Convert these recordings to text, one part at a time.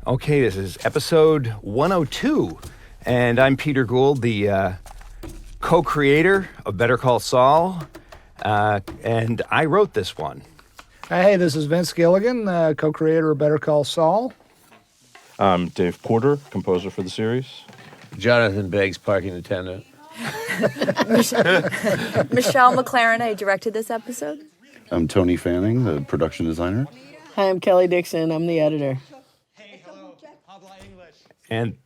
Okay, this is episode 102, and I'm Peter Gould, the co-creator of Better Call Saul, and I wrote this one. Hey, this is Vince Gilligan, co-creator of Better Call Saul. I'm Dave Porter, composer for the series. Jonathan Beggs, parking attendant. Michelle MacLaren, I directed this episode. I'm Tony Fanning, the production designer. Hi, I'm Kelley Dixon. I'm the editor. And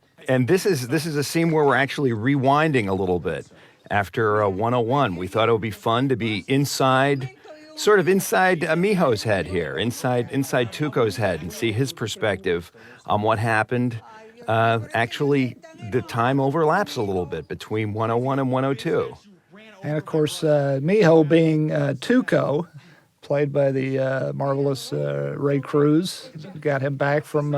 this is a scene where we're actually rewinding a little bit after 101. We thought it would be fun to be inside Mijo's head here, inside Tuco's head, and see his perspective on what happened. Actually, the time overlaps a little bit between 101 and 102. And of course, Mijo being Tuco, played by the marvelous Ray Cruz, got him back from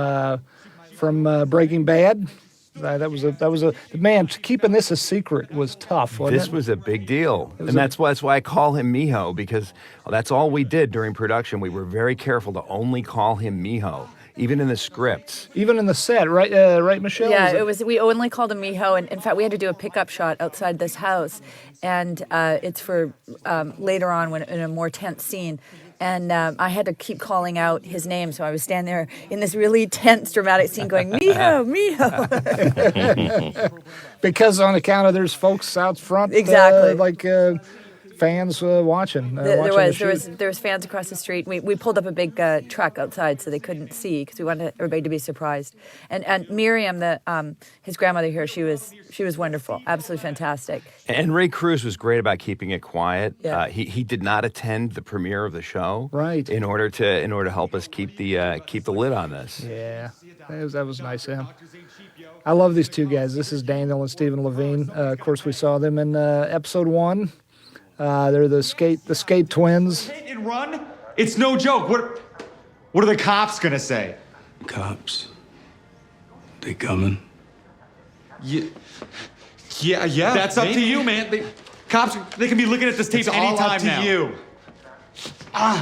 Breaking Bad. That was a man. Keeping this a secret was tough. Wasn't This it? was a big deal, and that's why I call him Mijo, because that's all we did during production. We were very careful to only call him Mijo, even in the scripts. Even in the set, right? Right, Michelle? Yeah, it was. We only called him Mijo, and in fact, we had to do a pickup shot outside this house, and it's for later on when in a more tense scene. And I had to keep calling out his name, so I was standing there in this really tense, dramatic scene going, Mijo, Mijo. Because on account of there's folks out front, Exactly. Fans watching. There was fans across the street. We pulled up a big truck outside so they couldn't see because we wanted everybody to be surprised. And Miriam, his grandmother here, she was wonderful, absolutely fantastic. And Ray Cruz was great about keeping it quiet. Yeah. He did not attend the premiere of the show, right? In order to help us keep the lid on this. Yeah, that was nice of him. I love these two guys. This is Daniel and Stephen Levine. Of course, we saw them in episode 1. They're the skate twins. Hit and run? It's no joke. What are the cops gonna say? Cops? They coming? Yeah. That's up to you, man. Cops, they can be looking at this tape anytime now. It's all up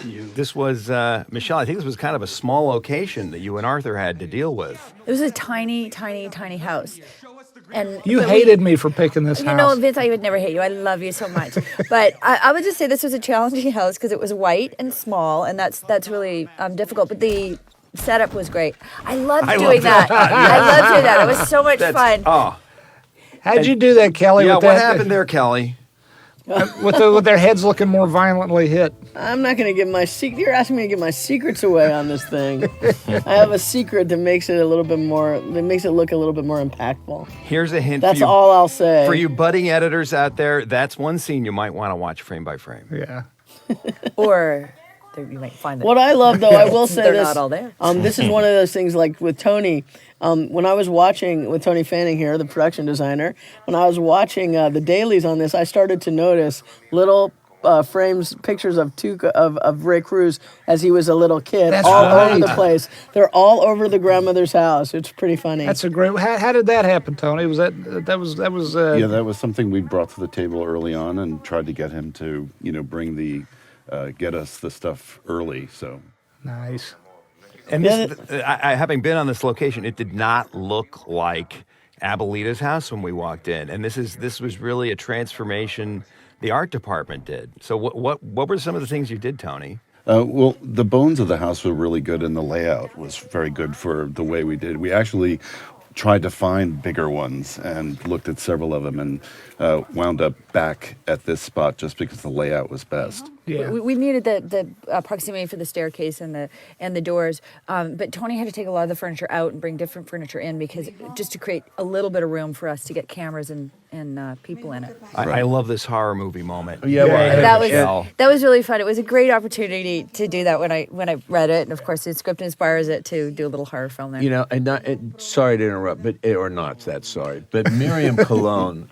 to you. This was, Michelle, I think this was kind of a small location that you and Arthur had to deal with. It was a tiny, tiny, tiny house. And you hated me for picking this house. You know, Vince, I would never hate you. I love you so much. But I would just say this was a challenging house because it was white and small, and that's really difficult. But the setup was great. I loved doing that. I loved doing that. It was so much fun. Oh. How'd you do that, Kelley? Yeah, what happened there, Kelley? with their heads looking more violently hit. I'm not going to give my secret. You're asking me to give my secrets away on this thing. I have a secret that makes it a little bit more. That makes it look a little bit more impactful. Here's a hint. That's all I'll say. For you budding editors out there, that's one scene you might want to watch frame by frame. Yeah. Or you might find that. What I love, though, I will say they're this. Not all there. This is one of those things like with Tony. When I was watching with Tony Fanning here, the production designer, when I was watching the dailies on this, I started to notice little frames, pictures of Ray Cruz as he was a little kid, over the place. They're all over the grandmother's house. It's pretty funny. That's a great. How did that happen, Tony? Was that was? Yeah, that was something we brought to the table early on and tried to get him to bring get us the stuff early. So nice. And this, having been on this location, it did not look like Abuelita's house when we walked in. And this was really a transformation the art department did. So what were some of the things you did, Tony? Well, the bones of the house were really good, and the layout was very good for the way we did. We actually tried to find bigger ones and looked at several of them and wound up back at this spot just because the layout was best. Yeah. We needed the proximity for the staircase and the doors, but Tony had to take a lot of the furniture out and bring different furniture in because just to create a little bit of room for us to get cameras and people in it. I love this horror movie moment. That was really fun. It was a great opportunity to do that when I read it, and of course the script inspires it to do a little horror film there. You know, sorry to interrupt, but Miriam Colon.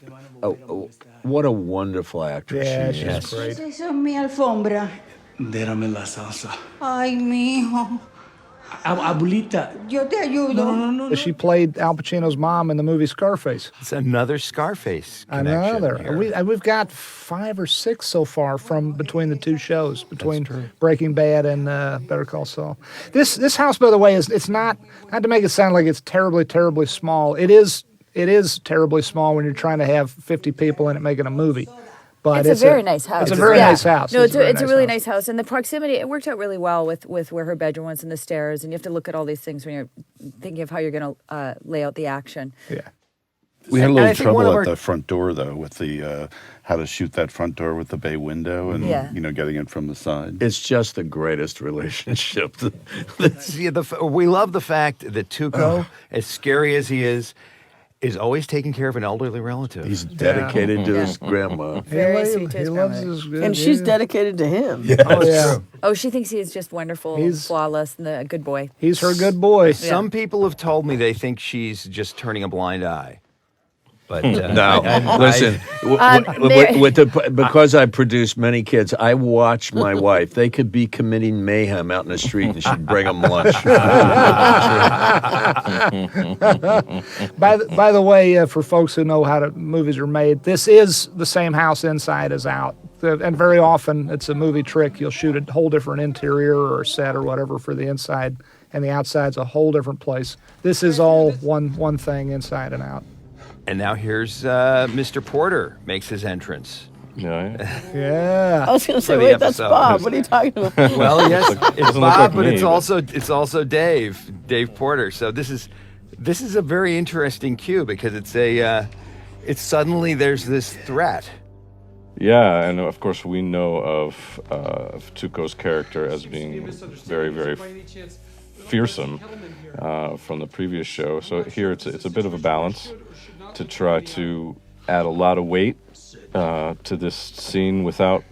What a wonderful actress she is. She's great. Dérame la salsa. Ay, mijo. Abuelita. Yo te ayudo. She played Al Pacino's mom in the movie Scarface. It's another Scarface connection. Another. Here. And we've got 5 or 6 so far from between the two shows, between Breaking Bad and Better Call Saul. This house, by the way, it's not to make it sound like it's terribly, terribly small. It is terribly small when you're trying to have 50 in it making a movie. But it's a very nice house. It's a very nice house. No, it's a really nice house. And the proximity, it worked out really well with where her bedroom was and the stairs. And you have to look at all these things when you're thinking of how you're going to lay out the action. Yeah. We had a And I little think one trouble of at our- the front door, though, with the how to shoot that front door with the bay window and, getting it from the side. It's just the greatest relationship. See, we love the fact that Tuco, as scary as he is always taking care of an elderly relative. He's dedicated to his grandma. Very sweet to He his loves grandmother. his good. And she's dedicated to him. Oh, yeah. Oh, she thinks he is just wonderful, flawless, and a good boy. He's her good boy. Some people have told me they think she's just turning a blind eye. But No, listen. Because I produce many kids, I watch my wife. They could be committing mayhem out in the street, and she'd bring them lunch. By the way, for folks who know how movies are made, this is the same house inside as out. And very often, it's a movie trick. You'll shoot a whole different interior or set or whatever for the inside, and the outside's a whole different place. This is all one thing, inside and out. And now here's Mr. Porter makes his entrance. Yeah. Yeah. I was going to say, For the wait, that's episode. Bob. What are you talking about? Well, yes, it's doesn't look Bob, like but me, it's also Dave Porter. So this is a very interesting cue because it's suddenly there's this threat. Yeah, and of course we know of Tuco's character as being very, very fearsome from the previous show. So here it's a bit of a balance to try to add a lot of weight to this scene without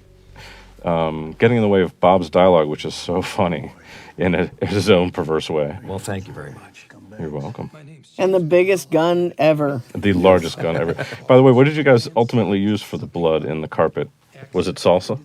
getting in the way of Bob's dialogue, which is so funny in his own perverse way. Well, thank you very much. You're welcome. And the biggest gun ever. The largest gun ever. By the way, what did you guys ultimately use for the blood in the carpet? Was it salsa?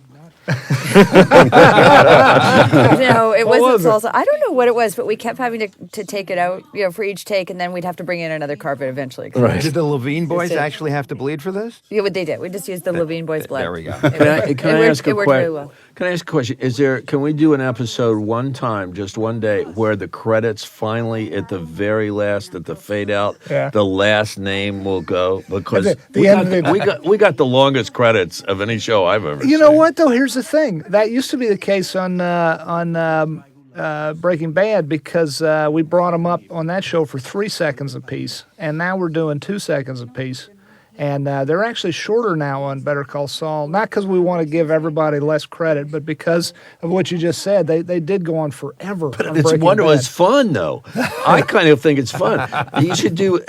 No, it wasn't was it? salsa. I don't know what it was, but we kept having to take it out, for each take, and then we'd have to bring in another carpet eventually. Did the Levine boys actually have to bleed for this? Yeah, what they did. We just used the Levine boys' blood. There we go. Can I ask a It worked really question? well. Can I ask a question? Can we do an episode one time, just one day, where the credits finally at the very last, at the fade out, the last name will go? Because we got the longest credits of any show I've ever seen. You know what, though? Here's the thing. That used to be the case on Breaking Bad because we brought them up on that show for 3 seconds apiece, and now we're doing 2 seconds apiece. And they're actually shorter now on Better Call Saul, not because we want to give everybody less credit, but because of what you just said. They did go on forever. But on it's Breaking wonderful. Bad. It's fun, though. I kind of think it's fun. You should do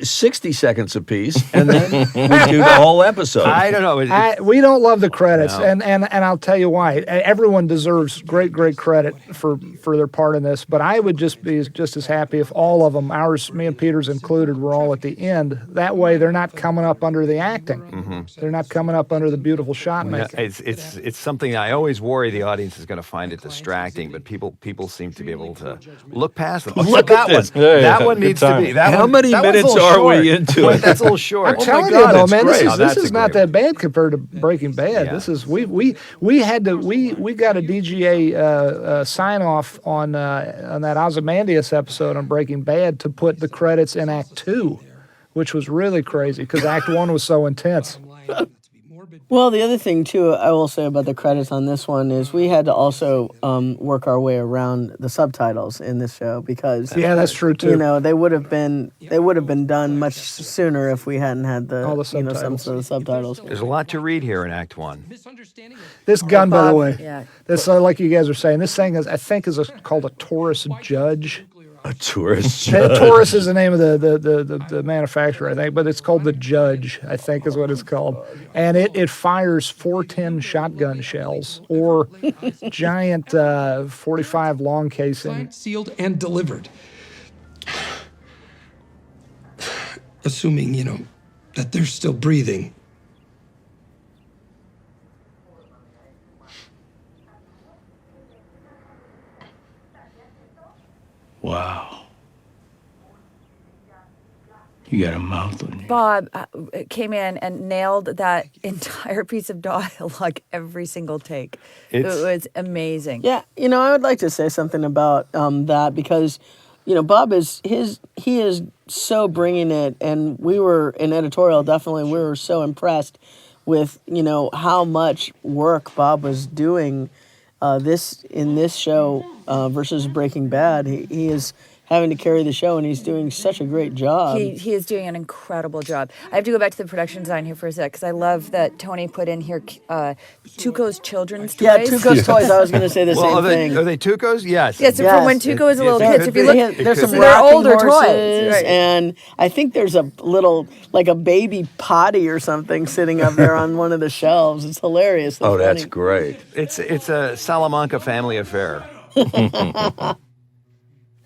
60 seconds apiece, and then we do the whole episode. I don't know. We don't love the credits, No. and I'll tell you why. Everyone deserves great credit for their part in this, but I would just be just as happy if all of them, ours, me and Peter's included, were all at the end. That way, they're not coming up under the acting. Mm-hmm. They're not coming up under the beautiful shot making. It's something I always worry the audience is going to find it distracting, but people seem to be able to look past them. Look that at this. one. Yeah, that yeah, one good needs to time. be. That How one- many that one's a minutes little are we short. into Well, it? That's a little short. I'm telling God, you though, it's man, great. this That's is a not great that bad compared to Breaking Bad. Yeah. This is we got a DGA sign off on that Ozymandias episode on Breaking Bad to put the credits in Act 2, which was really crazy because Act 1 was so intense. Well, the other thing, too, I will say about the credits on this one is we had to also work our way around the subtitles in this show because Yeah, that's true too. you know they would have been done much sooner if we hadn't had All the some subtitles. of the subtitles. There's a lot to read here in Act 1. This gun, by the Bob, way, yeah. this like you guys are saying, this thing is I think is called a Taurus Judge. A tourist. Taurus is the name of the manufacturer, I think, but it's called the Judge, I think is what it's called. And it fires 410 shotgun shells or giant 45 long casing. Sealed and delivered. Assuming, that they're still breathing. You got a mouth on you. Bob came in and nailed that entire piece of dialogue every single take. It was amazing. Yeah, I would like to say something about that because, Bob he is so bringing it, and we were in editorial, definitely, we were so impressed with, how much work Bob was doing in this show versus Breaking Bad. He is having to carry the show, and he's doing such a great job. He is doing an incredible job. I have to go back to the production design here for a sec, because I love that Tony put in here Tuco's children's toys. Yeah, Tuco's toys. I was going to say the same thing. Are they Tuco's? Yes. Yes, from when Tuco was a little kid. So if you look, there's some they're older horses, toys. Right. And I think there's a little, like a baby potty or something sitting up there on one of the shelves. It's hilarious. Oh, that's great. It's a Salamanca family affair.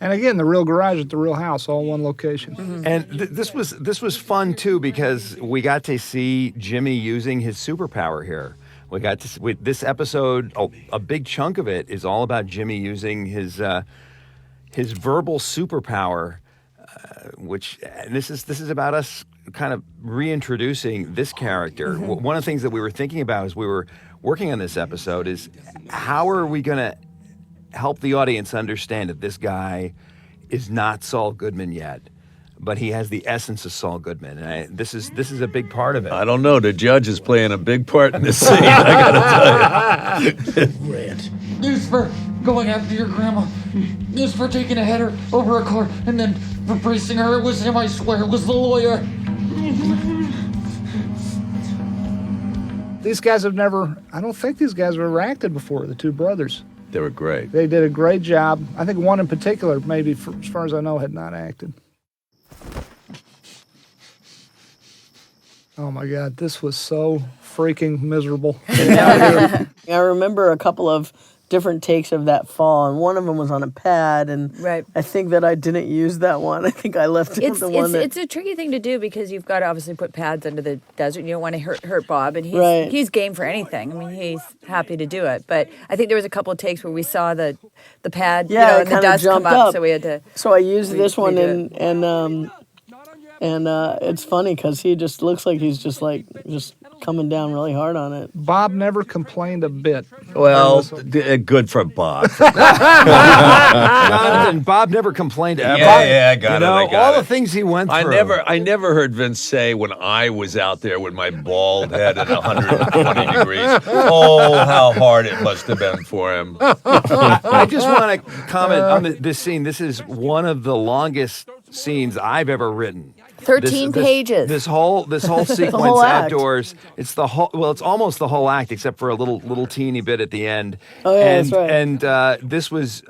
And again, the real garage at the real house, all one location. Mm-hmm. And this was fun too, because we got to see Jimmy using his superpower here. We got to with this episode. A big chunk of it is all about Jimmy using his verbal superpower, and this is about us kind of reintroducing this character. Mm-hmm. One of the things that we were thinking about as we were working on this episode is how are we going to help the audience understand that this guy is not Saul Goodman yet, but he has the essence of Saul Goodman, and this is a big part of it. I don't know. The judge is playing a big part in this scene. I gotta tell you. Rant. News for going after your grandma. News for taking a header over a car and then replacing her. It was him, I swear. It was the lawyer. These guys I don't think these guys have ever acted before, the two brothers. They were great. They did a great job. I think one in particular, maybe as far as I know, had not acted. Oh my God, this was so freaking miserable. I remember a couple of different takes of that fall, and one of them was on a pad, and Right. I think that I didn't use that one. I think I left It's a tricky thing to do because you've got to obviously put pads under the desert. You don't want to hurt Bob, and Right. he's game for anything. I mean, he's happy to do it. But I think there was a couple of takes where we saw the pad, Yeah, it and the kinda dust come jumped up, up. so we had to. So I used this one, redo and it's funny because he just looks like he's just coming down really hard on it. Bob never complained a bit. Well, good for Bob. Jonathan, Bob never complained ever. Yeah, I got it. All the things he went through. I never heard Vince say when I was out there with my bald head at 120 degrees, oh, how hard it must have been for him. I just want to comment on this scene. This is one of the longest scenes I've ever written. 13 pages. This whole sequence whole act. outdoors. It's the whole. Well, it's almost the whole act, except for a little teeny bit at the end. Oh yeah, and, that's right. And this was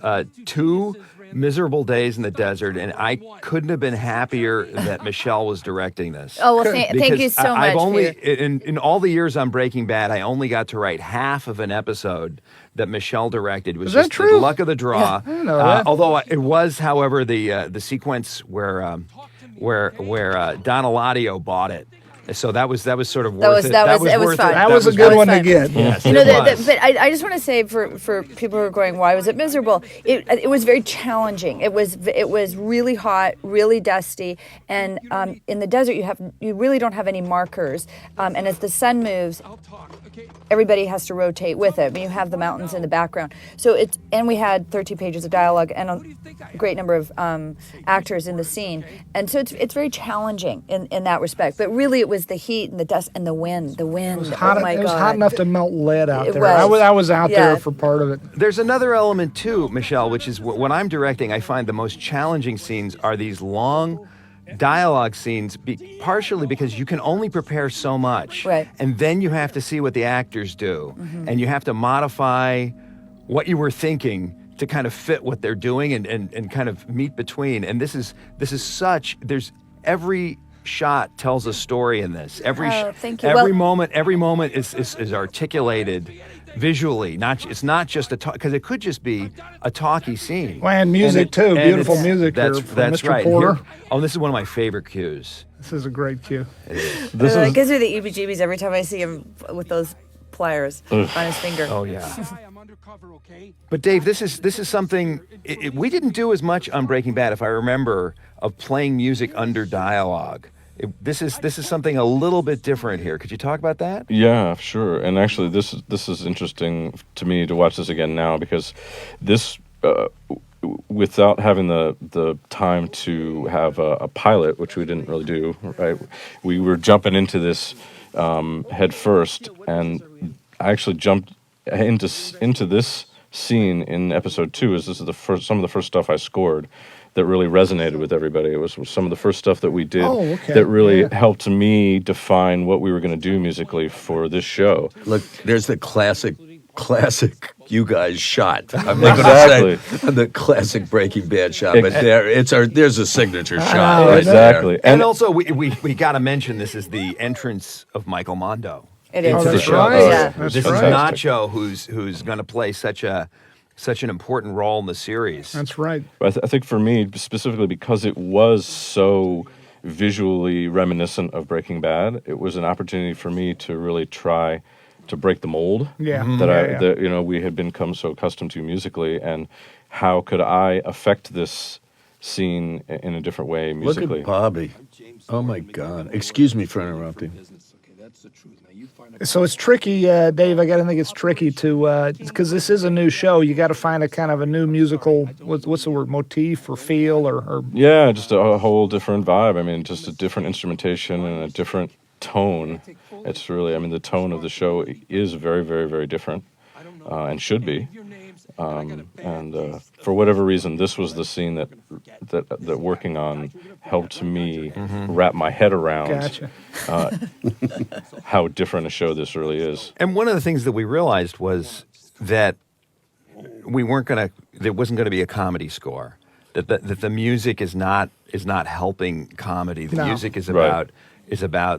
2 miserable days in the desert, and I couldn't have been happier that Michelle was directing this. Oh, well, thank you so much. I've only for in all the years on Breaking Bad, I only got to write half of an episode that Michelle directed. It was Is that just true? the luck of the draw. I didn't know that. Although it was, however, the sequence where Don Eladio bought it. So that was sort of worth it. It was worth fun. it. That was a good one to get. Yes, You know, it was. but I just want to say for people who are going, why was it miserable? It was very challenging. It was really hot, really dusty, and in the desert you really don't have any markers. And as the sun moves, everybody has to rotate with it. I mean, you have the mountains in the background. And we had 13 pages of dialogue and a great number of actors in the scene, and so it's very challenging in that respect. But really, it was the heat and the dust and the wind. The wind. It was hot, oh my it God! was hot enough to melt lead out It there. was. I was out Yeah. there for part of it. There's another element too, Michelle, which is when I'm directing, I find the most challenging scenes are these long dialogue scenes, partially because you can only prepare so much, Right. and then you have to see what the actors do, and you have to modify what you were thinking to kind of fit what they're doing and kind of meet between. And this is there's every shot tells a story in this. Thank you. Every moment is articulated visually. It's not just because it could just be a talky scene. Well, and music too. Beautiful it's- music here That's from that's Mr. right. Porter. This is one of my favorite cues. This is a great cue. It gives me the EBGBs every time I see him with those pliers on his finger. Oh yeah. But Dave, this is something we didn't do as much on Breaking Bad, if I remember, of playing music under dialogue. This is something a little bit different here. Could you talk about that? Yeah, sure. And actually, this is interesting to me to watch this again now, because this, without having the time to have a pilot, which we didn't really do, right? We were jumping into this head first, and I actually jumped into this scene in episode 2. This is some of the first stuff I scored that really resonated with everybody. It was some of the first stuff that we did that really helped me define what we were going to do musically for this show. Look, there's the classic you guys shot. I'm not going to say the classic Breaking Bad shot, but there's a signature shot right exactly. there. And also, we got to mention this is the entrance of Michael Mando. It is. Into the that's show. right. Yeah. That's This right. is Nacho, who's going to play such an important role in the series. That's right. But I think for me, specifically because it was so visually reminiscent of Breaking Bad, it was an opportunity for me to really try to break the mold that we had become so accustomed to musically, and how could I affect this scene in a different way musically. Look at Bobby. Oh my God. Excuse me for interrupting. So it's tricky, Dave. I got to think it's tricky to because this is a new show. You got to find a kind of a new musical. What's the word? Motif or feel or Yeah, just a whole different vibe. I mean, just a different instrumentation and a different tone. It's really, I mean, the tone of the show is very, very, very different, and should be. And for whatever reason, this was the scene that working on helped me wrap my head around how different a show this really is. And one of the things that we realized was that there wasn't going to be a comedy score. That the music is not helping comedy. The music is about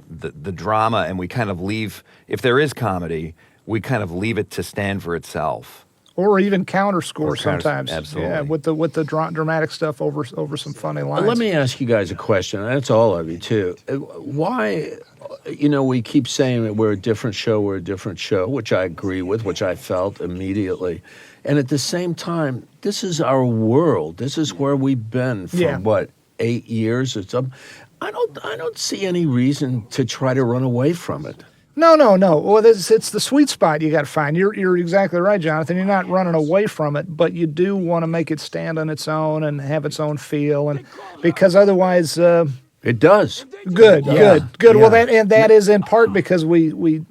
the drama, and we kind of leave, if there is comedy, we kind of leave it to stand for itself. or even counter score sometimes. Absolutely. Yeah, with the dramatic stuff over some funny lines. Let me ask you guys a question. That's all of you too. Why, we keep saying that we're a different show, which I agree with, which I felt immediately. And at the same time, this is our world. This is where we've been for 8 years or something. I don't see any reason to try to run away from it. No. Well, it's the sweet spot you got to find. You're exactly right, Jonathan. You're not running away from it, but you do want to make it stand on its own and have its own feel, and because otherwise, it does. Good. Yeah. Well, that is in part because we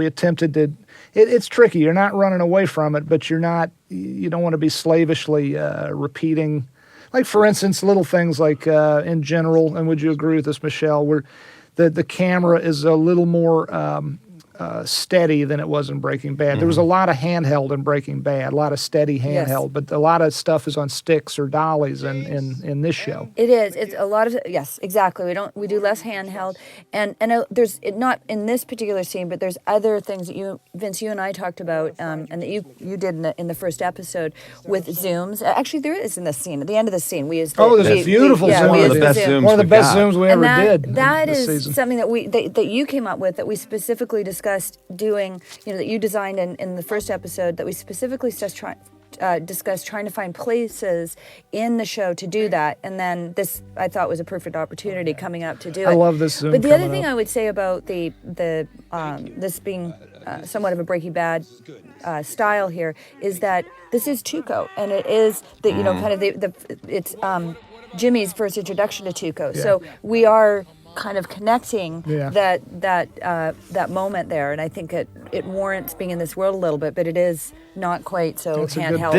attempted to. It's tricky. You're not running away from it, but you don't want to be slavishly repeating. Like, for instance, little things like in general, and would you agree with this, Michelle, where the camera is a little more steady than it was in Breaking Bad. Mm-hmm. There was a lot of handheld in Breaking Bad, a lot of steady handheld, but a lot of stuff is on sticks or dollies in this show. It is. It's a lot of, yes, exactly. We do less handheld, and there's not in this particular scene, but there's other things that Vince, you and I talked about, and that you did in the first episode with zooms. Actually, there is in this scene. At the end of the scene, we used there's a beautiful zoom. One of the best zooms One of the we best got. zooms we ever did. That this is season. something that you came up with, that we specifically discussed doing, that you designed in the first episode, that we specifically discussed trying to find places in the show to do that. And then this, I thought, was a perfect opportunity coming up to do it. I love this zoom. But the other coming thing up. I would say about this being somewhat of a Breaking Bad style here is that this is Tuco, and it is the kind of it's Jimmy's first introduction to Tuco. Yeah. So we are kind of connecting Yeah. that moment there, and I think it warrants being in this world a little bit, but it is not quite so That's a good- handheld.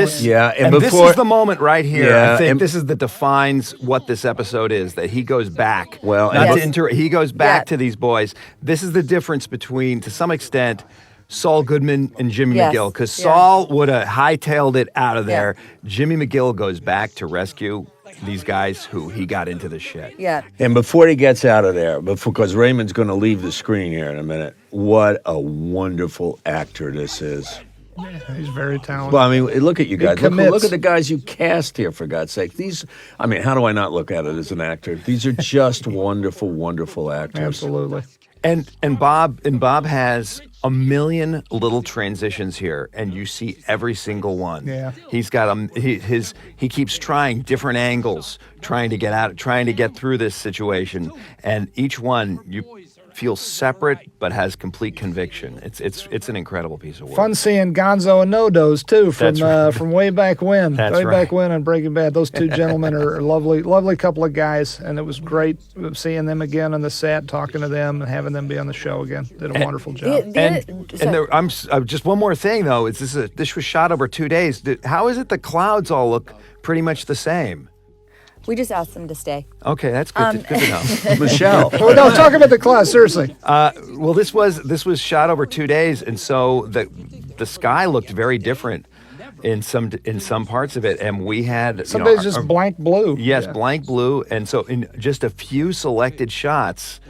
And this is the moment right here. Yeah, I think and- this is that defines what this episode is. That he goes back. Well, not Yes. to he goes back Yeah. to these boys. This is the difference between, to some extent, Saul Goodman and Jimmy Yes. McGill. Because Yeah. Saul would have hightailed it out of there. Yeah. Jimmy McGill goes back to rescue these guys who he got into the shit. Yeah. And before he gets out of there, because Raymond's going to leave the screen here in a minute, what a wonderful actor this is. He's very talented. Well, I mean, look at you guys. commits. Look at the guys you cast here, for God's sake. How do I not look at it as an actor? These are just wonderful, wonderful actors. Absolutely. And Bob has a million little transitions here, and you see every single one. Yeah. He's got he keeps trying different angles, trying to get through this situation, and each one you feel separate but has complete conviction. It's an incredible piece of work. Fun seeing Gonzo and Nodos too from way back when. Back when on Breaking Bad. Those two gentlemen are lovely couple of guys, and it was great seeing them again on the set, talking to them, and having them be on the show again. Did a wonderful job. Just one more thing though. This was shot over 2 days. How is it the clouds all look pretty much the same? We just asked them to stay. Okay, that's good to know. Michelle. Oh, no, talk about the class, seriously. Well, this was shot over 2 days, and so the sky looked very different in some parts of it, and we had some days just blank blue. Yes, blank blue, and so in just a few selected shots,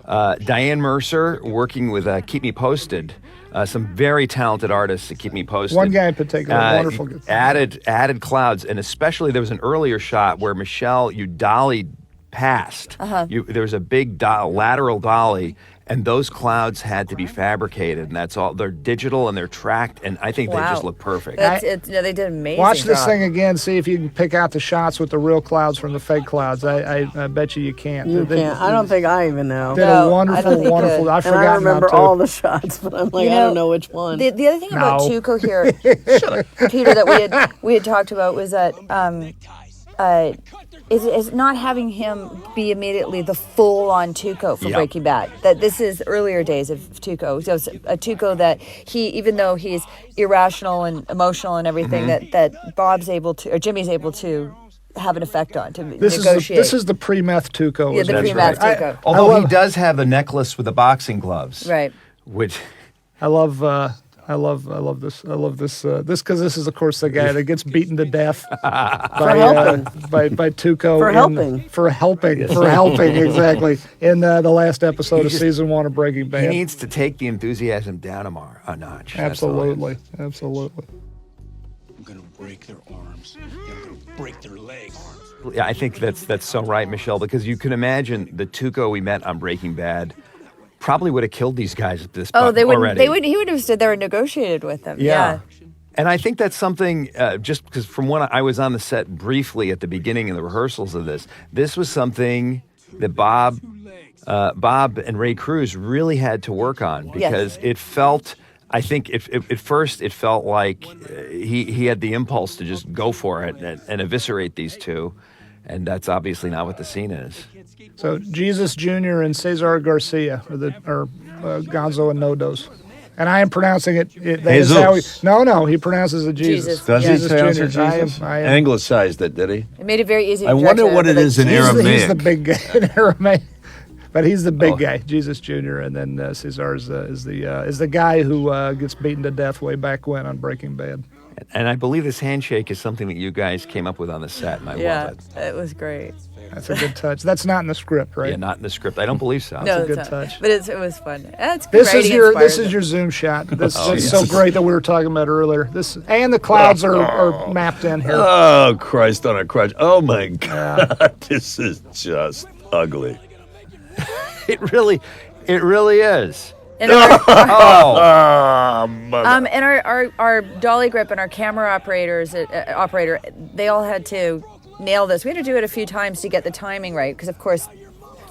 Diane Mercer working with Keep Me Posted. Some very talented artists to keep me posted. One guy in particular, wonderful. Added clouds, and especially there was an earlier shot where Michelle, you dollied past. There was a big lateral dolly, and those clouds had to be fabricated, and that's all. They're digital and they're tracked, and I think they just look perfect. They did amazing. Watch this job. thing again. See if you can pick out the shots with the real clouds from the fake clouds. I bet you can't. You can't. I don't think I even know. Did a wonderful. I forgot. I remember all the shots, but I'm like, I don't know which one. The other thing about Tuco here, Peter, that we had talked about was that is not having him be immediately the full-on Tuco for Breaking Bad. That this is earlier days of Tuco. So it's a Tuco that even though he's irrational and emotional and everything, that Bob's able to, or Jimmy's able to have an effect on, to negotiate. This is the pre-meth Tuco. Yeah, the pre-meth Tuco. Although he does have the necklace with the boxing gloves. Right. Which... I love this. I love this because this is, of course, the guy that gets beaten to death by Tuco for helping exactly in the last episode of season 1 of Breaking Bad. He needs to take the enthusiasm down a notch. Absolutely. I'm gonna break their arms. I'm gonna break their legs. Yeah, I think that's so right, Michelle, because you can imagine the Tuco we met on Breaking Bad probably would have killed these guys at this point already. He would have stood there and negotiated with them. Yeah. And I think that's something, just because from when I was on the set briefly at the beginning of the rehearsals of this was something that Bob and Ray Cruz really had to work on, because it felt, I think at first it felt like he had the impulse to just go for it and eviscerate these two. And that's obviously not what the scene is. So Jesus Jr. and Cesar Garcia are Gonzo and Nodos. And I am pronouncing it. He pronounces it Jesus. Does he pronounce it Jesus? I anglicized it, did he? It made it very easy to I wonder what it is in Aramaic. He's the big guy in Aramaic. But he's the big guy, Jesus Jr., and then Cesar is the guy who gets beaten to death way back when on Breaking Bad. And I believe this handshake is something that you guys came up with on the set, and I love it. Yeah, it was great. That's a good touch. That's not in the script, right? Yeah, not in the script. I don't believe so. No, it's a good touch. But it was fun. It's this is your Zoom shot. That's so great that we were talking about earlier. And the clouds are mapped in here. Oh, Christ on a crutch. Oh, my God. This is just ugly. It really is. And our dolly grip and our camera operator, they all had to nail this. We had to do it a few times to get the timing right, because of course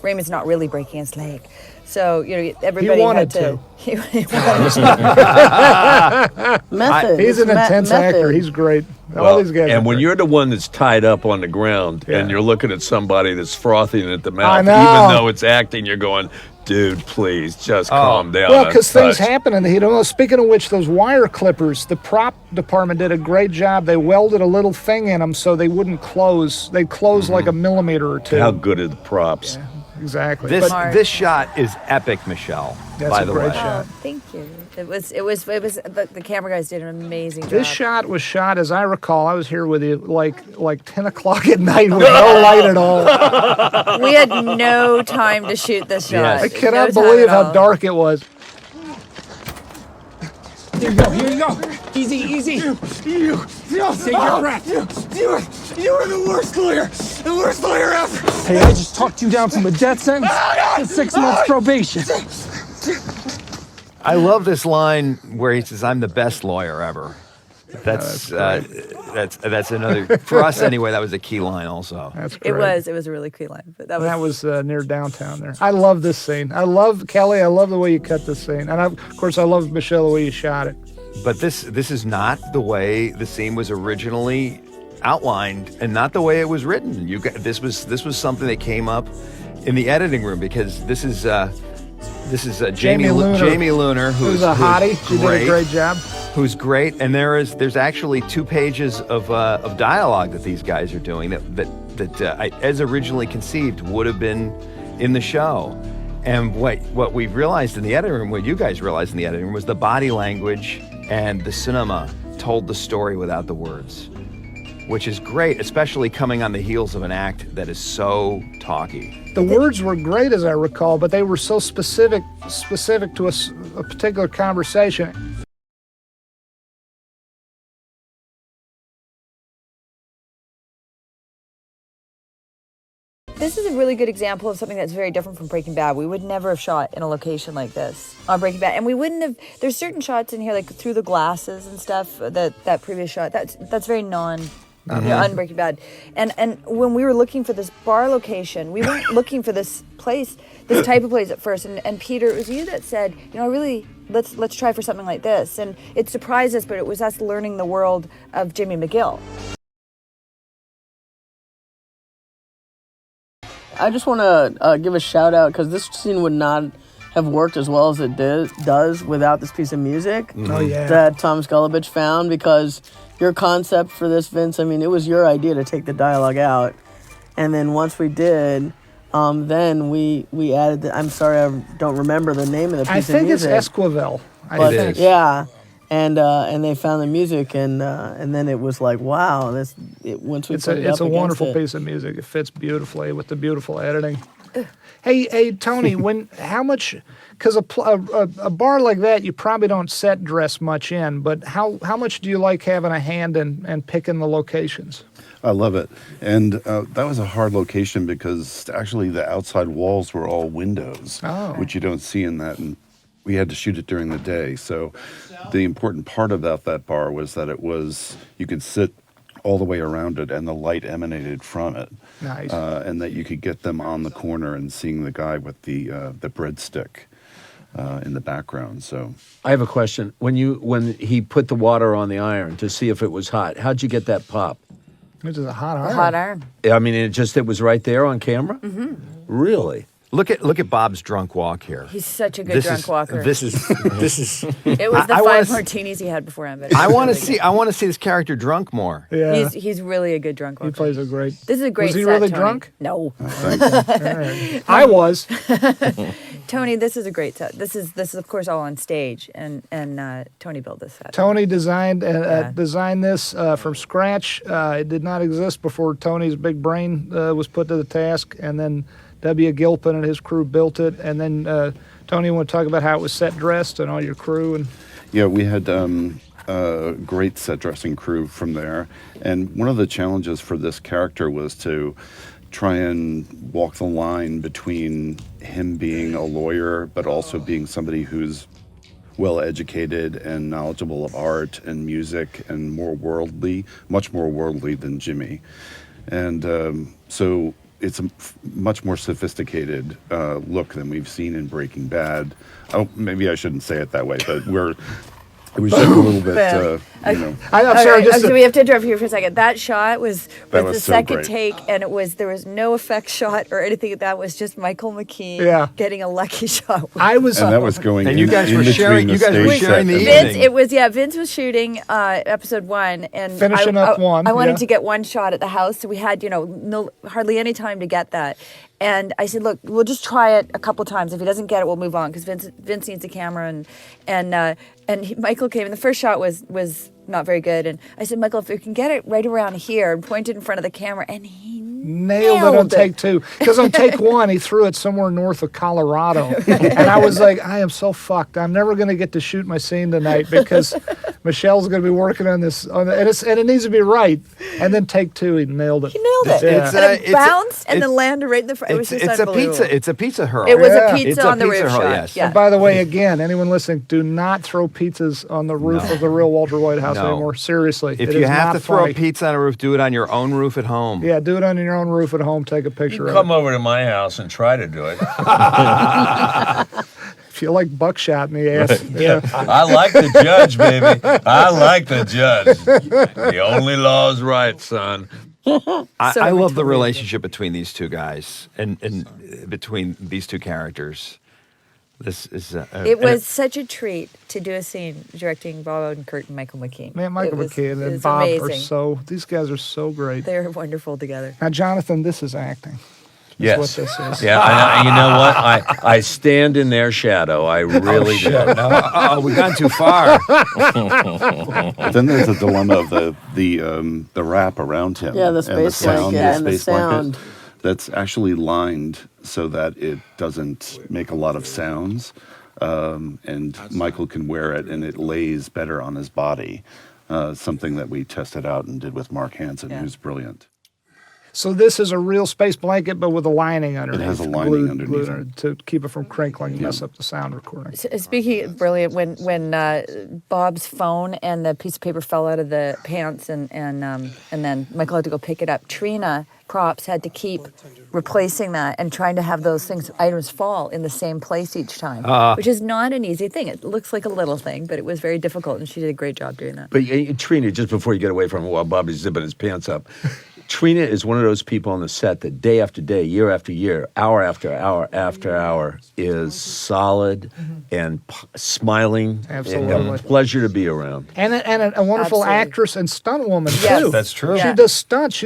Raymond's not really breaking his leg. So, everybody had to. He Method. He's an intense actor. He's great. All these guys. And when you're the one that's tied up on the ground and you're looking at somebody that's frothing at the mouth, I know. even though it's acting, you're going, dude, please just calm down. Well, because things happen in the heat. Speaking of which, those wire clippers, the prop department did a great job. They welded a little thing in them so they wouldn't close. They'd close like a millimeter or two. How good are the props? Yeah, exactly. This shot is epic, Michelle. That's by a the great way. shot. Thank you. It was the camera guys did an amazing job. This shot was shot, as I recall, I was here with you like 10 o'clock at night with no light at all. We had no time to shoot this shot. Yes. I cannot believe how dark it was. Here you go. Easy. You. Take your breath. You are the worst lawyer ever. Hey, I just talked you down from a death sentence to 6 months probation. I love this line where he says, "I'm the best lawyer ever." That's another for us anyway. That was a key line also. That's great. It was a really key line. But that was near downtown there. I love this scene. I love Kelley. I love the way you cut this scene, and of course I love Michelle the way you shot it. But this is not the way the scene was originally outlined, and not the way it was written. This was something that came up in the editing room because this is Jamie Luner, who's a hottie. She did a great job. Who's great, and there's actually 2 pages of dialogue that these guys are doing that as originally conceived would have been in the show. And what we realized in the editing room, what you guys realized in the editing room, was the body language and the cinema told the story without the words, which is great, especially coming on the heels of an act that is so talky. The words were great, as I recall, but they were so specific to a particular conversation. This is a really good example of something that's very different from Breaking Bad. We would never have shot in a location like this on Breaking Bad, and we wouldn't have. There's certain shots in here, like through the glasses and stuff. That previous shot, that's very on Breaking Bad. And when we were looking for this bar location, we weren't looking for this type of place at first. And Peter, it was you that said, let's try for something like this. And it surprised us, but it was us learning the world of Jimmy McGill. I just want to give a shout out because this scene would not have worked as well as it does without this piece of music that Tom Skulovich found, because your concept for this, Vince, I mean, it was your idea to take the dialogue out. And then once we did, then we added I'm sorry, I don't remember the name of the piece of music. I think it's Esquivel. It is. Yeah. And they found the music, and then it was like, wow, once we put it up, it's a wonderful piece of music. It fits beautifully with the beautiful editing. Hey, Tony, how much? Because a bar like that, you probably don't set dress much in, but how much do you like having a hand and picking the locations? I love it, and that was a hard location because actually the outside walls were all windows, which you don't see in that. And we had to shoot it during the day. So the important part about that bar was that you could sit all the way around it and the light emanated from it. Nice. And that you could get them on the corner and seeing the guy with the breadstick in the background. So I have a question. When he put the water on the iron to see if it was hot, how'd you get that pop? This is a hot iron. A hot iron. I mean, it was right there on camera? Mm-hmm. Really? Look at Bob's drunk walk here. He's such a good drunk walker. This is. It was the 5 martinis he had beforehand. But I want to see this character drunk more. Yeah. He's really a good drunk walker. He plays a great. This is a great. Was he set, really Tony. drunk? No. Right. I was. Tony, this is a great set. This is of course all on stage, and Tony built this set. Tony designed this from scratch. It did not exist before Tony's big brain was put to the task, and then W. Gilpin and his crew built it. And then Tony, want to talk about how it was set dressed and all your crew? And yeah, we had a great set dressing crew from there. And one of the challenges for this character was to try and walk the line between him being a lawyer, but also being somebody who's well-educated and knowledgeable of art and music and much more worldly than Jimmy. And so it's a much more sophisticated look than we've seen in Breaking Bad. Oh, maybe I shouldn't say it that way, but it was just a little bit, I'm sorry. So we have to interrupt here for a second. That shot was the so second great. take, and there was no effect shot or anything. That was just Michael McKean getting a lucky shot. And that was going. And in, you guys in were sharing. between You guys were stage sharing the set evening. Vince was shooting episode 1, and finishing up 1. I wanted to get one shot at the house, so we had hardly any time to get that. And I said, look, we'll just try it a couple times. If he doesn't get it, we'll move on, because Vince needs a camera. And Michael came, and the first shot was not very good. And I said, Michael, if we can get it right around here, and point it in front of the camera, and he nailed it on take 2. Because on take 1, he threw it somewhere north of Colorado. And I was like, I am so fucked. I'm never going to get to shoot my scene tonight because Michelle's going to be working on this. And it needs to be right. And then take 2, he nailed it. He nailed it. Yeah. And it bounced and then landed right in the front. It was just unbelievable. It's a pizza hurl. It was Yeah. a pizza on the roof shot. Yes. Yeah. And by the way, again, anyone listening, do not throw pizzas on the roof of the real Walter White house anymore. Seriously. If it you is have not to throw funny. a pizza on a roof, do it on your own roof at home. Yeah, do it on your own roof at home. Take a picture of Come it. over to my house and try to do it. If you like buckshot in the ass. Yeah. I like the judge, baby. I like the judge. The only law's right, son. I love the relationship between these two guys and between these two characters. This is It was such a treat to do a scene directing Bob Odenkirk and Michael McKean. Man, Michael McKean and Bob are these guys are so great. They're wonderful together. Now, Jonathan, this is acting. Yes. What this is. Yeah, you know what? I stand in their shadow. I really do. No, we've gone too far. But then there's a dilemma of the wrap around him. Yeah, the space blanket and the space sound. blanket that's actually lined so that it doesn't make a lot of sounds, and Michael can wear it and it lays better on his body. Something that we tested out and did with Mark Hansen, who's brilliant. So this is a real space blanket, but with a lining underneath. It has a lining underneath glued to keep it from crinkling and mess up the sound recording. Speaking of brilliant, when Bob's phone and the piece of paper fell out of the pants, and then Michael had to go pick it up, Trina props had to keep replacing that and trying to have those items fall in the same place each time, which is not an easy thing. It looks like a little thing, but it was very difficult, and she did a great job doing that. But Trina, just before you get away from it while Bobby's zipping his pants up, Trina is one of those people on the set that day after day, year after year, hour after hour after hour is solid and smiling. Absolutely. And a pleasure to be around. And a wonderful Absolutely. actress and stunt woman, Yes. too. That's true. She Yeah. does stunts.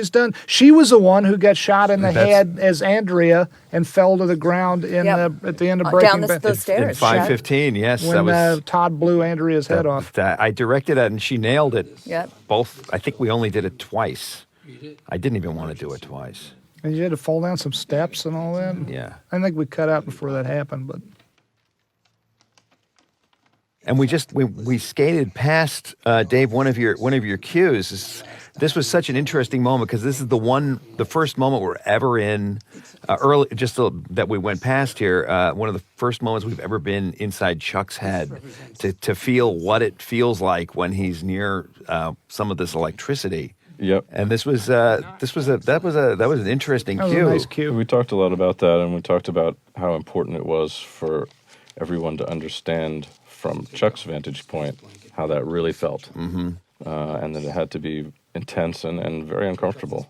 She was the one who got shot in the head as Andrea and fell to the ground at the end of Breaking Down Bad. those stairs. In 5:15, yes. When that was, Todd blew Andrea's head off. I directed it and she nailed it. Yep. Both. I think we only did it twice. I didn't even want to do it twice. And you had to fall down some steps and all that. Yeah. I think we cut out before that happened, but And we skated past Dave. One of your cues. This was such an interesting moment because this is the first moment we're ever in early. That we went past here. One of the first moments we've ever been inside Chuck's head to feel what it feels like when he's near some of this electricity. Yep. And that was an interesting that was cue. a nice cue. We talked a lot about that, and we talked about how important it was for everyone to understand from Chuck's vantage point how that really felt, and that it had to be intense and very uncomfortable.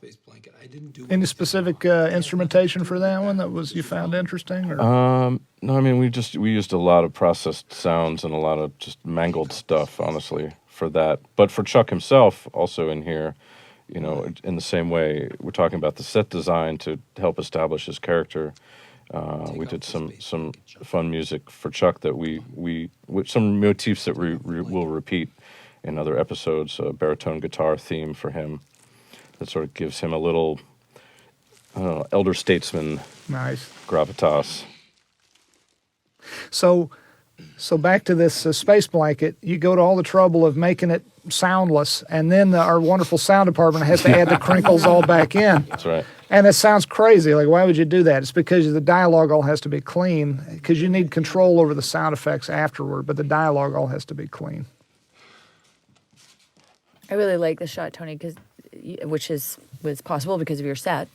Any specific instrumentation for that one that you found interesting? Or? No, I mean we used a lot of processed sounds and a lot of just mangled stuff, honestly, for that. But for Chuck himself, also in here, in the same way, we're talking about the set design to help establish his character. We did some fun music for Chuck that with some motifs that we will repeat in other episodes. A baritone guitar theme for him that sort of gives him a little, elder statesman Nice. gravitas. So back to this space blanket, you go to all the trouble of making it soundless, and then our wonderful sound department has to add the crinkles all back in. That's right. And it sounds crazy. Like, why would you do that? It's because the dialogue all has to be clean, because you need control over the sound effects afterward, but the dialogue all has to be clean. I really like the shot, Tony, which was possible because of your set.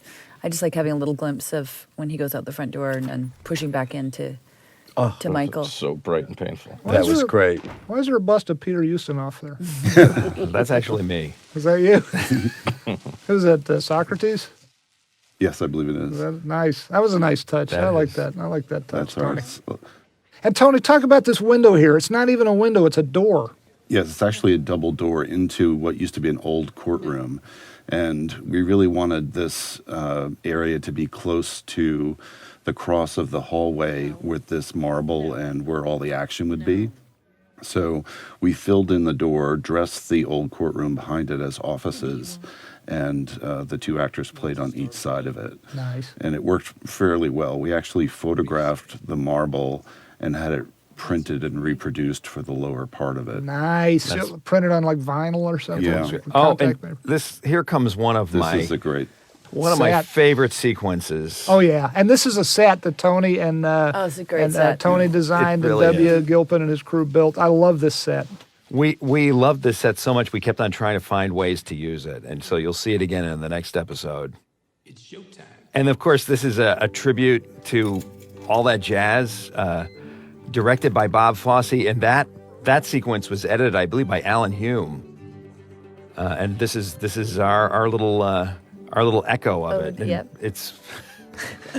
I just like having a little glimpse of when he goes out the front door and pushing back into to Michael. So bright and painful. Why That is was there- great. Why is there a bust of Peter Ustinov there? That's actually me. Is that you? Who's that, Socrates? Yes, I believe it is. Is that nice? That was a nice touch. That I like is. that. I like that touch, That's right. Tony. And Tony, talk about this window here. It's not even a window, it's a door. Yes, it's actually a double door into what used to be an old courtroom. And we really wanted this area to be close to the cross of the hallway with this marble and where all the action would be. So we filled in the door, dressed the old courtroom behind it as offices, and the two actors played on each side of it. Nice. And it worked fairly well. We actually photographed the marble and had it printed and reproduced for the lower part of it. Nice. Printed on like vinyl or something. Yeah. Here comes one of This is a great one of my favorite sequences. Oh yeah, and this is a set that Tony and it's a great set. Tony designed It really and W. Gilpin and his crew built. I love this set. We loved this set so much we kept on trying to find ways to use it, and so you'll see it again in the next episode. It's showtime. And of course, this is a tribute to all that jazz, directed by Bob Fosse, and that sequence was edited, I believe, by Alan Hume. And this is our little echo of it. And Yep. It's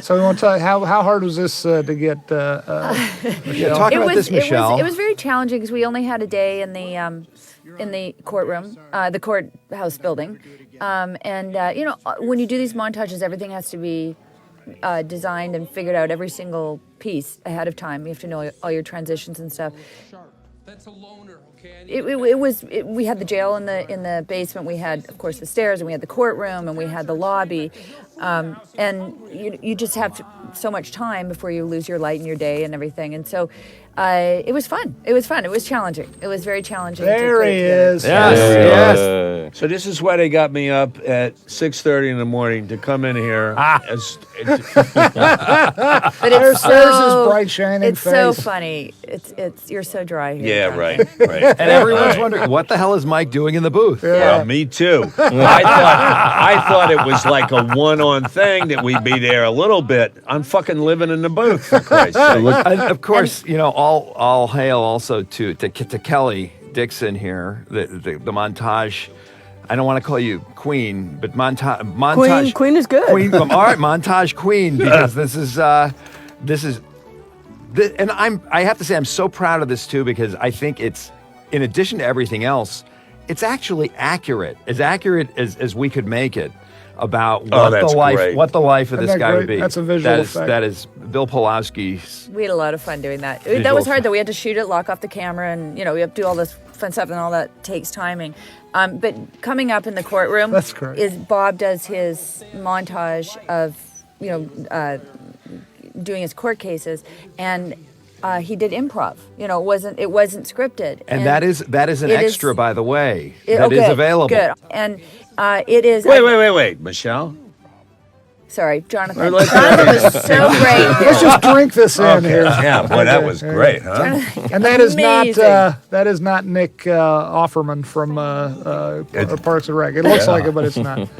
So we want to tell you how hard was this to get? Michelle? Talk about this, Michelle. It was very challenging because we only had a day in the courtroom, the courthouse building, and when you do these montages, everything has to be designed and figured out, every single piece ahead of time. You have to know all your transitions and stuff. That's a loner, okay? We had the jail in the basement. We had, of course, the stairs, and we had the courtroom, and we had the lobby. And you just have so much time before you lose your light and your day and everything. And so it was fun. It was fun. It was challenging. It was very challenging. There he is. Yes. So this is why they got me up at 6:30 in the morning to come in here. But There's his bright shining it's face. so funny. It's you're so dry here. Yeah, John. right. And everyone's wondering, what the hell is Mike doing in the booth? Well, me too. I thought it was like a one-on thing that we'd be there a little bit. I'm fucking living in the booth, for Christ's sake. And of course, all hail also to Kelley, Dixon here, the montage. I don't want to call you Queen, but montage. Queen is good. Queen, all right, montage Queen, because this is, and I have to say I'm so proud of this too, because I think it's, in addition to everything else, it's actually accurate as we could make it about what the life of this guy would be. That's a visual effect. That is Bill Pulowski's. We had a lot of fun doing that. That was hard though. We had to shoot it, lock off the camera, and we have to do all this fun stuff, and all that takes timing. But coming up in the courtroom, That's great. is Bob does his montage of doing his court cases, and he did improv. It wasn't scripted. And that is an extra, by the way. That is is available. Good. And it is. Wait, Michelle. Sorry, Jonathan. Jonathan was so great. Let's just drink this in here. Yeah, boy, that was great, huh? And that is Amazing. not Nick Offerman from Parks and Rec. It looks like it, but it's not.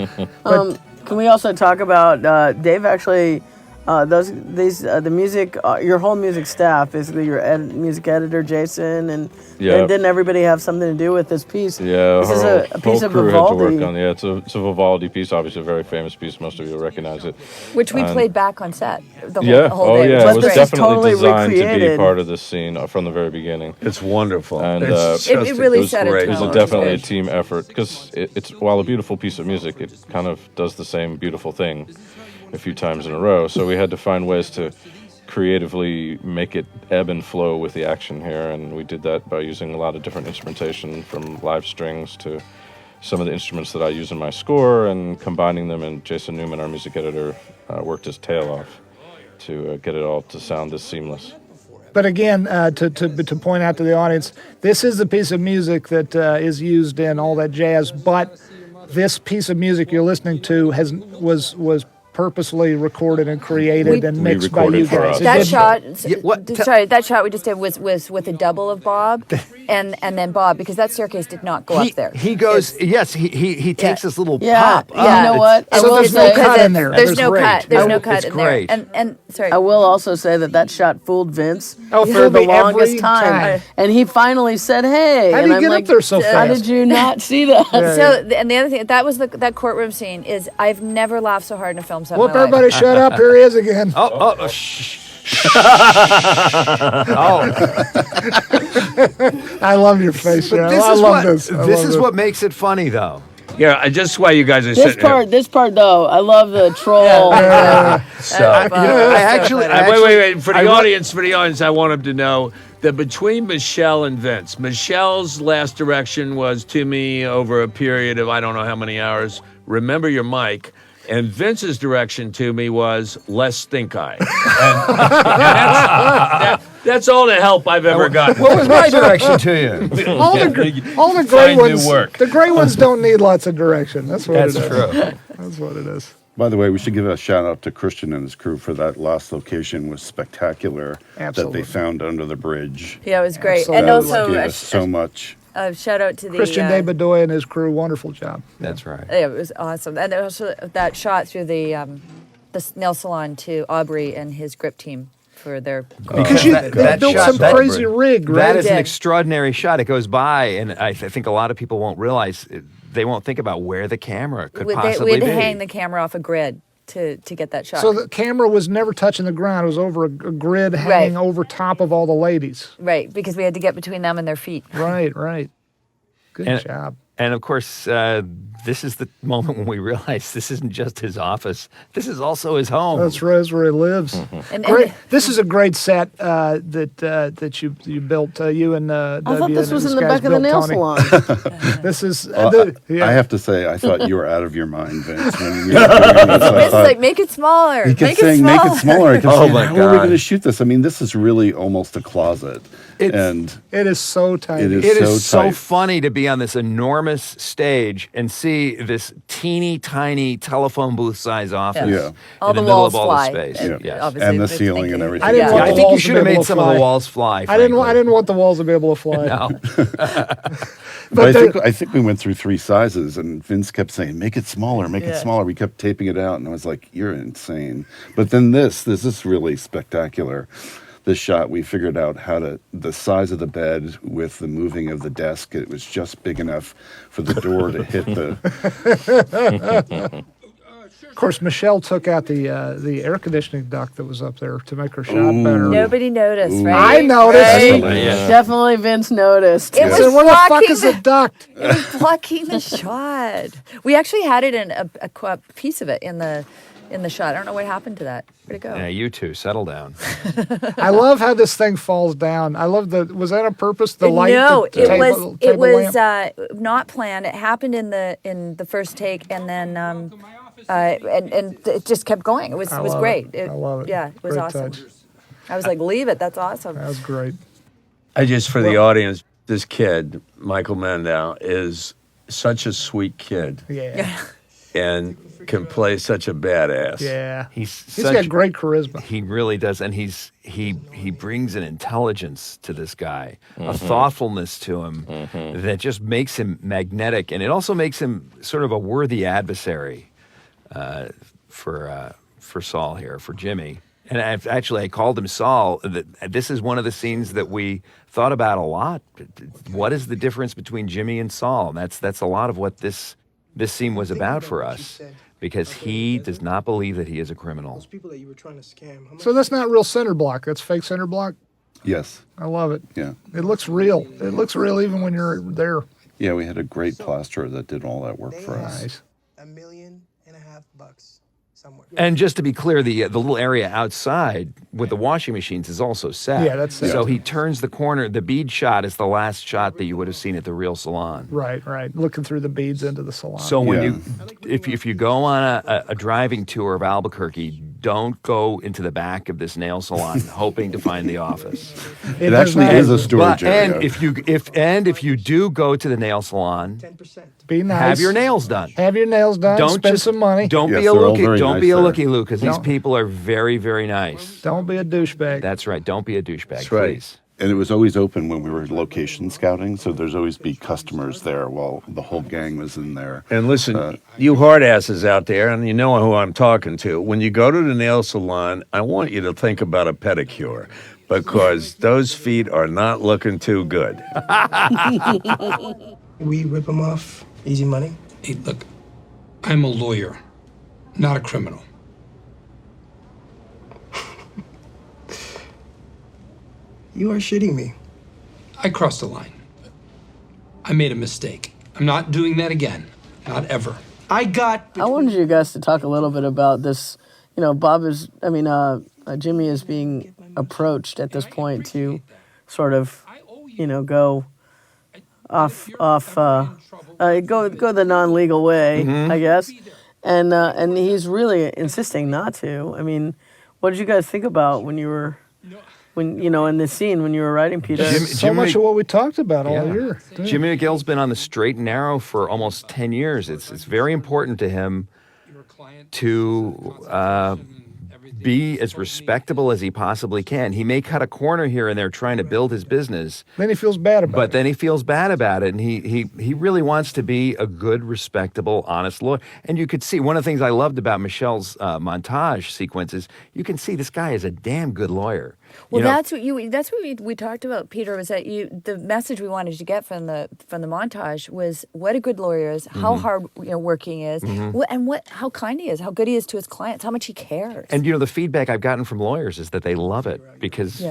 Can we also talk about Dave actually the music, your whole music staff, basically your music editor Jason, and didn't everybody have something to do with this piece? Yeah, this is a piece of crew Vivaldi. had to work on. Yeah, it's a Vivaldi piece, obviously a very famous piece. Most of you will recognize it. Which we played back on set the whole oh day. yeah, it was This is definitely totally designed to be recreated. part of this scene from the very beginning. It's wonderful. And it really set a it tone. was definitely a team effort, because it's while a beautiful piece of music, it kind of does the same beautiful thing a few times in a row. So we had to find ways to creatively make it ebb and flow with the action here, and we did that by using a lot of different instrumentation, from live strings to some of the instruments that I use in my score, and combining them. And Jason Newman, our music editor, worked his tail off to get it all to sound this seamless. But again, to point out to the audience, this is the piece of music that is used in All That Jazz, but this piece of music you're listening to was purposely recorded and created and mixed by you guys. That shot we just did was with a double of Bob and then Bob, because that staircase did not go up there. He goes, he takes this little pop. You know what? So there's no cut in there. There's no great. cut. There's no cut It's in great. there. And sorry. I will also say that shot fooled Vince Oh, for fooled the me every longest time. time. And he finally said, hey. How did and you I'm get like, up there so How fast? did you not see that? So, and the other thing, that courtroom scene is, I've never laughed so hard in a film set in Whoop, my life. everybody shut up. Here he is again. Shh. I love your face, Cheryl. This I is love what this. this is what makes it funny, though. Yeah, just why you guys are This sitting this part though, I love the troll. Wait. For the audience, I want them to know that between Michelle and Vince, Michelle's last direction was to me over a period of I don't know how many hours. Remember your mic. And Vince's direction to me was less stink eye. That's all the help I've ever gotten. What was my direction to you? All the gray ones. The gray ones don't need lots of direction. That's what it is. True. That's what it is. By the way, we should give a shout out to Christian and his crew for that last location was spectacular. Absolutely. That they found under the bridge. Yeah, it was great. Absolutely. And also Gave us so much. Shout out to the Christian de Bedoya and his crew. Wonderful job. That's right. Yeah, it was awesome. And also that shot through the nail salon to Aubrey and his grip team for their. Because they built some crazy rig, right? That is an extraordinary shot. It goes by, and I think a lot of people won't realize, they won't think about where the camera could possibly We had to be. hang the camera off a grid to get that shot. So the camera was never touching the ground. It was over a grid hanging over top of all the ladies. Right, because we had to get between them and their feet. Right. Good job. And of course, this is the moment when we realize this isn't just his office. This is also his home. That's right. That's where he lives. And this is a great set that you built. You and I thought this was in the back of the nail salon. This is. I have to say, I thought you were out of your mind, Vince. When you Vince is like, make it smaller. He kept saying, make it smaller. I kept saying, my how are we God. going to shoot this? I mean, this is really almost a closet. It is so tiny. It It is so tight. funny to be on this enormous stage and see this teeny tiny telephone booth size office Yeah. All in the the middle walls of all fly. the space. And Yes. obviously And the it's ceiling thinking- and everything. I didn't want I the think you walls should to have be able made to some of fly. the walls fly. I didn't frankly. want the walls to be able to fly. No. But I think we went through 3 sizes, and Vince kept saying, make it smaller, make it smaller. We kept taping it out, and I was like, you're insane. But then this is really spectacular. This shot, we figured out the size of the bed with the moving of the desk. It was just big enough for the door to hit the... Of course, Michelle took out the air conditioning duct that was up there to make her shot better. Nobody noticed, right? I noticed. Right? Definitely Vince noticed. It was So where the fuck blocking is the duct? It was blocking the shot. We actually had it in a piece of it in the shot. I don't know what happened to that. Where'd it go? Yeah, you two, settle down. I love how this thing falls down. I love was that on purpose? The light? No, the it was lamp? not planned. It happened in the first take, and then and it just kept going. It was love great. it. I love it. Yeah, it was Great awesome. touch. I was like, leave it. That's awesome. That was great. For the audience, this kid, Michael Mando, is such a sweet kid Yeah. and can play such a badass. Yeah. He's got great charisma. He really does, and he brings an intelligence to this guy, a thoughtfulness to him that just makes him magnetic, and it also makes him sort of a worthy adversary for Saul here, for Jimmy. And I called him Saul. This is one of the scenes that we thought about a lot. What is the difference between Jimmy and Saul? And that's a lot of what this scene was about for us, because he does not believe that he is a criminal. People that you were trying to scam. So that's not real center block. That's fake center block. Yes. I love it. Yeah. It looks real. It looks real even when you're there. Yeah, we had a great plasterer that did all that work for us. Nice. $1.5 million somewhere. And just to be clear, the little area outside with the washing machines is also set. Yeah, that's set. So he turns the corner. The bead shot is the last shot that you would have seen at the real salon. Right. Looking through the beads into the salon. So when if you go on a driving tour of Albuquerque, don't go into the back of this nail salon hoping to find the office. It actually is a storage area. And if you do go to the nail salon, 10%. Be nice. have your nails done. Have your nails done. Don't spend just some money. Don't Yes, be a they're all looky. very Don't nice be a there. looky Lou, because these Don't. people are very, very nice. Don't be a douchebag. That's right. Don't be a douchebag. That's right. Please. And it was always open when we were location scouting, so there's always be customers there while the whole gang was in there. And listen, you hard asses out there, and you know who I'm talking to. When you go to the nail salon, I want you to think about a pedicure, because those feet are not looking too good. We rip them off. Easy money. Hey, look, I'm a lawyer, not a criminal. You are shitting me. I crossed the line. I made a mistake. I'm not doing that again. Not ever. I wanted you guys to talk a little bit about this. You know, Jimmy is being approached at this point to sort of, go go the non-legal way, I guess. And he's really insisting not to. I mean, what did you guys think about when in the scene when you were writing, Peter? So much of what we talked about all year. Jimmy McGill's been on the straight and narrow for almost 10 years. It's very important to him to be as respectable as he possibly can. He may cut a corner here and there trying to build his business. Then he feels bad about it. But then he feels bad about it, and he really wants to be a good, respectable, honest lawyer. And you could see, one of the things I loved about Michelle's montage sequences, you can see this guy is a damn good lawyer. Well, that's what we talked about, Peter, was that the message we wanted to get from the montage was what a good lawyer is, how hard working he is, and how kind he is, how good he is to his clients, how much he cares. And the feedback I've gotten from lawyers is that they love it because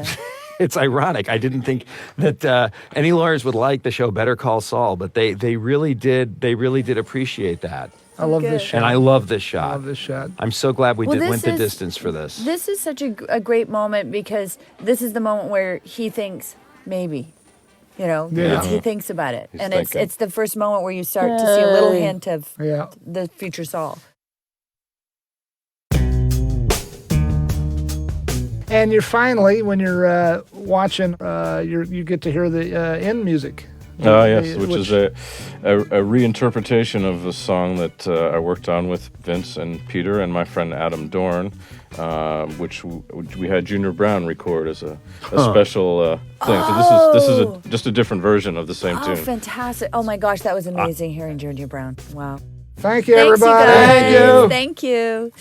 it's ironic. I didn't think that any lawyers would like the show Better Call Saul, but they really did. They really did appreciate that. I love this shot. And I love this shot. I love this shot. I'm so glad we went the distance for this. This is such a great moment because this is the moment where he thinks maybe, he thinks about it. He's and thinking. it's the first moment where you start to see a little hint of the future Saul. And you're finally, when you're watching, you get to hear the end music. Yes, which is a reinterpretation of a song that I worked on with Vince and Peter and my friend Adam Dorn, which we had Junior Brown record as a special thing. So this is just a different version of the same tune. Oh, fantastic. Oh my gosh, that was amazing hearing Junior Brown. Wow. Thank you, Thanks, everybody. you guys. Thank you.